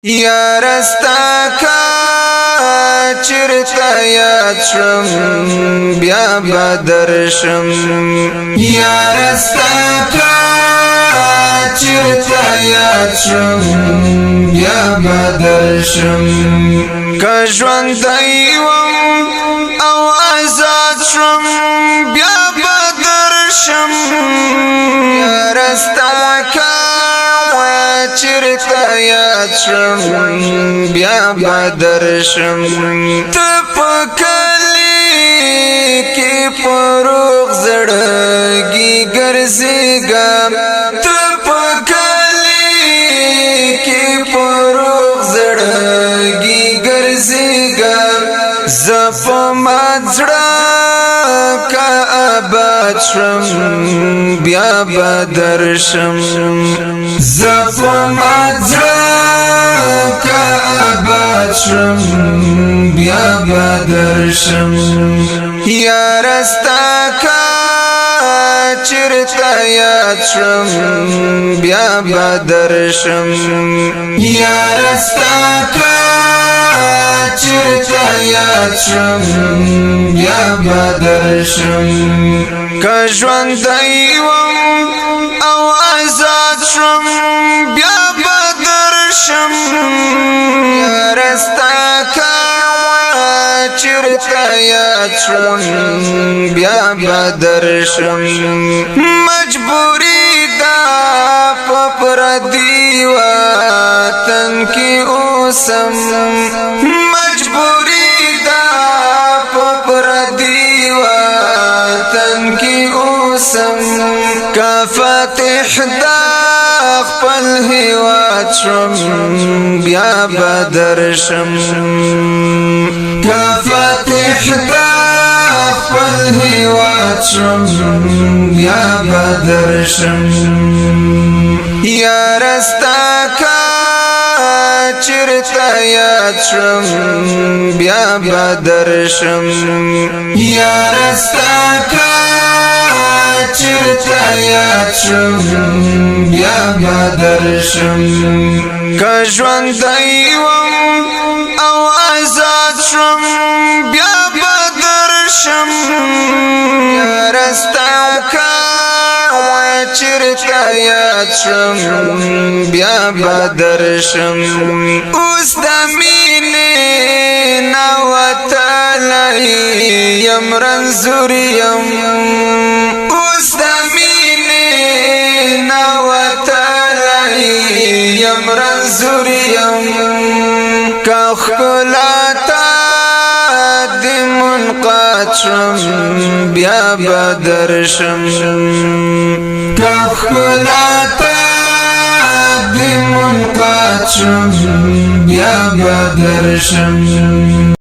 یا رستا کا چرتا یاد شم بیا بدرشم یا رستا کا چرتا یاد شم بیا بدرشم که ژوندی وم او آزاد شم بیا بدرشم یا رستا کا چرتا یاد شم بیا بدرشم ته پکلی کی پروغ زړګي ګرځېګم ته پکلی کی پروغ زړګي ګرځېګم زپ مزړه کا آباد شم بیا بدرشم زپ مزړه کا آباد شم بیا بدرشم یا رستا کا چرتا یاد شم بیا بدرشم یا رستا کا چرتا یاد شم بیا بدرشم که ژوندی وم او آزاد شم بیا بدرشم یا رستا کا چرتا یاد شم بیا بدرشم مجبوری دا پردی وطن کی اوسم مجبوری دا پردی وطن کی اوسم کا فاتح دا خپل هیواد شم بیا بدرشم کا فاتح دا خپل هیواد شم بیا بدرشم یا رستا کا چرتا یاد شم بیا بدرشم یا رستا کا چرتا یاد شم بیا بدرشم که ژوندی وم او آزاد شم بیا بدرشم یا رستا کا چرتا یاد شم بیا بدرشم اوس د مینې ناوتلی یم رنځور یم اوس د مینې ناوتلی یم رنځور یم که ښکلا تا د منقاد شم بیا بدرشم که ښکلا تا د منقاد شم بیا بدرشم